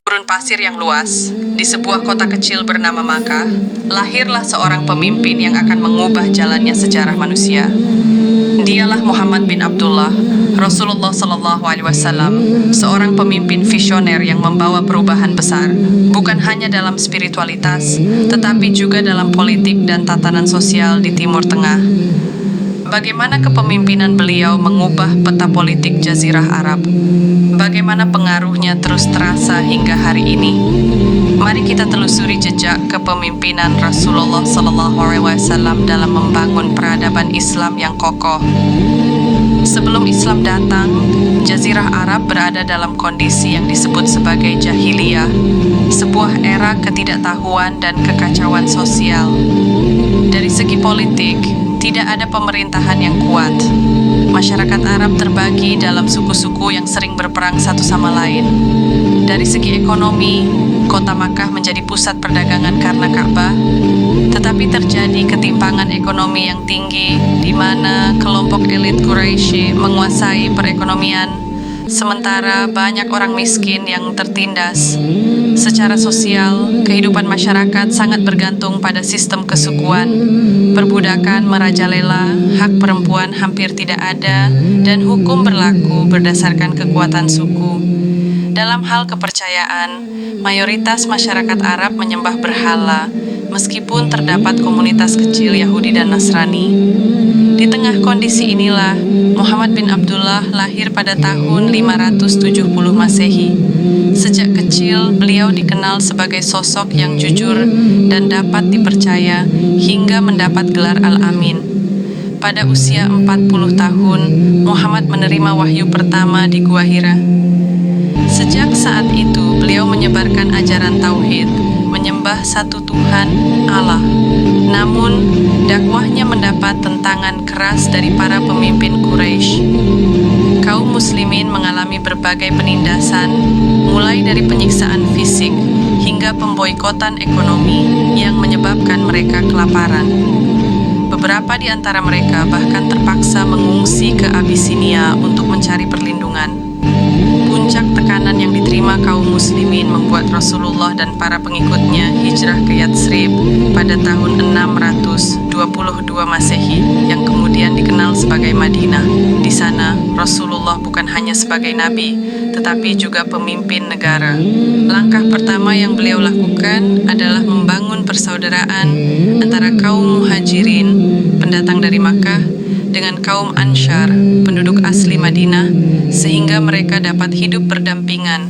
gurun pasir yang luas, di sebuah kota kecil bernama Makkah, lahirlah seorang pemimpin yang akan mengubah jalannya sejarah manusia. Dialah Muhammad bin Abdullah, Rasulullah Shallallahu Alaihi Wasallam, seorang pemimpin visioner yang membawa perubahan besar, bukan hanya dalam spiritualitas, tetapi juga dalam politik dan tatanan sosial di Timur Tengah. Bagaimana kepemimpinan beliau mengubah peta politik Jazirah Arab? Bagaimana pengaruhnya terus terasa hingga hari ini? Mari kita telusuri jejak kepemimpinan Rasulullah SAW dalam membangun peradaban Islam yang kokoh. Sebelum Islam datang, Jazirah Arab berada dalam kondisi yang disebut sebagai jahiliyah, sebuah era ketidaktahuan dan kekacauan sosial. Dari segi politik, tidak ada pemerintahan yang kuat. Masyarakat Arab terbagi dalam suku-suku yang sering berperang satu sama lain. Dari segi ekonomi, kota Makkah menjadi pusat perdagangan karena Ka'bah, tetapi terjadi ketimpangan ekonomi yang tinggi di mana kelompok elit Quraisy menguasai perekonomian, sementara banyak orang miskin yang tertindas. Secara sosial, kehidupan masyarakat sangat bergantung pada sistem kesukuan. Perbudakan merajalela, hak perempuan hampir tidak ada, dan hukum berlaku berdasarkan kekuatan suku. Dalam hal kepercayaan, mayoritas masyarakat Arab menyembah berhala, meskipun terdapat komunitas kecil Yahudi dan Nasrani. Di tengah kondisi inilah, Muhammad bin Abdullah lahir pada tahun 570 Masehi. Sejak kecil, beliau dikenal sebagai sosok yang jujur dan dapat dipercaya hingga mendapat gelar Al-Amin. Pada usia 40 tahun, Muhammad menerima wahyu pertama di Gua Hira. Sejak saat itu, beliau menyebarkan ajaran tauhid, menyembah satu Tuhan, Allah. Namun, dakwahnya mendapat tentangan keras dari para pemimpin Quraisy. Kaum muslimin mengalami berbagai penindasan, mulai dari penyiksaan fisik hingga pemboikotan ekonomi yang menyebabkan mereka kelaparan. Beberapa di antara mereka bahkan terpaksa mengungsi ke Abisinia untuk mencari perlindungan. Puncak tekanan yang diterima kaum muslimin membuat Rasulullah dan para pengikutnya hijrah ke Yatsrib pada tahun 622 Masehi yang kemudian dikenal sebagai Madinah. Di sana, Rasulullah bukan hanya sebagai nabi, tetapi juga pemimpin negara. Langkah pertama yang beliau lakukan adalah membangun persaudaraan antara kaum Muhajirin, pendatang dari Makkah, dengan kaum Ansyar, penduduk asli Madinah, sehingga mereka dapat hidup berdampingan.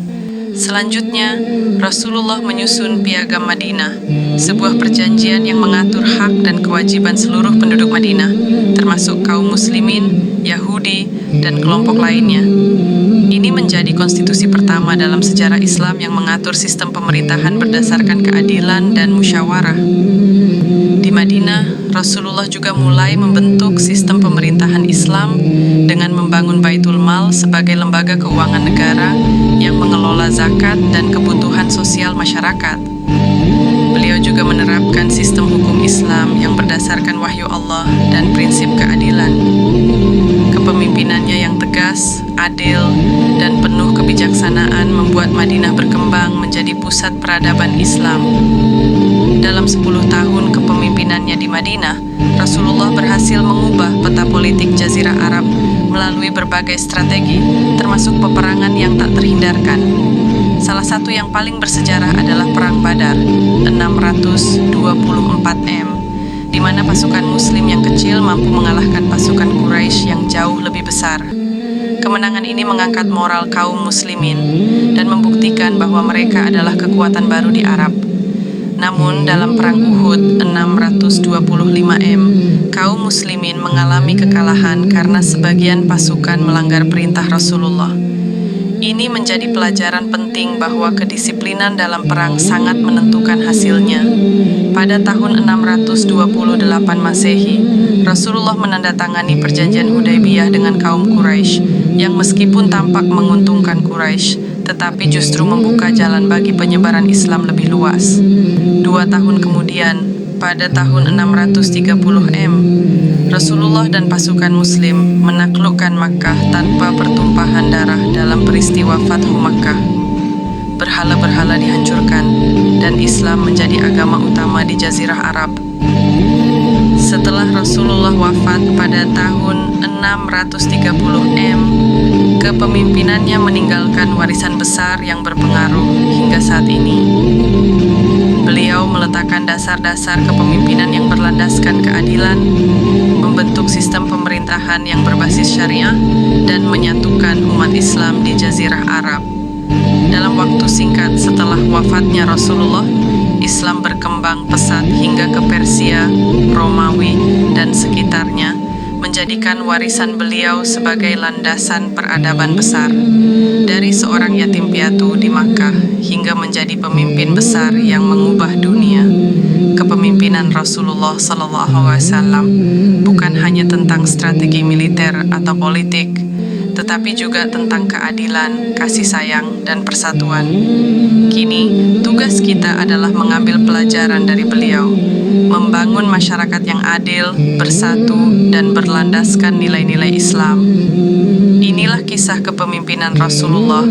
Selanjutnya, Rasulullah menyusun Piagam Madinah, sebuah perjanjian yang mengatur hak dan kewajiban seluruh penduduk Madinah, termasuk kaum muslimin, Yahudi, dan kelompok lainnya. Ini menjadi konstitusi pertama dalam sejarah Islam yang mengatur sistem pemerintahan berdasarkan keadilan dan musyawarah. Di Madinah, Rasulullah juga mulai membentuk sistem pemerintahan Islam dengan membangun Baitul Mal sebagai lembaga keuangan negara yang mengelola zakat dan kebutuhan sosial masyarakat. Beliau juga menerapkan sistem hukum Islam yang berdasarkan wahyu Allah dan prinsip keadilan. Kepemimpinannya yang tegas, adil, dan penuh kebijaksanaan membuat Madinah berkembang menjadi pusat peradaban Islam. Dalam 10 tahun kepemimpinannya di Madinah, Rasulullah berhasil mengubah peta politik Jazirah Arab melalui berbagai strategi, termasuk peperangan yang tak terhindarkan. Salah satu yang paling bersejarah adalah Perang Badar 624 M, di mana pasukan Muslim yang kecil mampu mengalahkan pasukan Quraisy yang jauh lebih besar. Kemenangan ini mengangkat moral kaum Muslimin dan membuktikan bahwa mereka adalah kekuatan baru di Arab. Namun, dalam Perang Uhud 625 M, kaum Muslimin mengalami kekalahan karena sebagian pasukan melanggar perintah Rasulullah. Ini menjadi pelajaran penting bahwa kedisiplinan dalam perang sangat menentukan hasilnya. Pada tahun 628 Masehi, Rasulullah menandatangani perjanjian Hudaybiyah dengan kaum Quraisy, yang meskipun tampak menguntungkan Quraisy, tetapi justru membuka jalan bagi penyebaran Islam lebih luas. 2 tahun kemudian, pada tahun 630 M, Rasulullah dan pasukan Muslim menaklukkan Makkah tanpa pertumpahan darah dalam peristiwa Fathu Makkah. berhala-berhala dihancurkan, dan Islam menjadi agama utama di Jazirah Arab. Setelah Rasulullah wafat pada tahun 630 kepemimpinannya meninggalkan warisan besar yang berpengaruh hingga saat ini. Beliau meletakkan dasar-dasar kepemimpinan yang berlandaskan keadilan, membentuk sistem pemerintahan yang berbasis syariah, dan menyatukan umat Islam di Jazirah Arab. Dalam waktu singkat setelah wafatnya Rasulullah, Islam berkembang pesat hingga ke Persia, Romawi, dan sekitarnya, menjadikan warisan beliau sebagai landasan peradaban besar. Dari seorang yatim piatu di Makkah hingga menjadi pemimpin besar yang mengubah dunia, kepemimpinan Rasulullah SAW bukan hanya tentang strategi militer atau politik, tetapi juga tentang keadilan, kasih sayang, dan persatuan. Kini, tugas kita adalah mengambil pelajaran dari beliau, membangun masyarakat yang adil, bersatu, dan berlandaskan nilai-nilai Islam. Inilah kisah kepemimpinan Rasulullah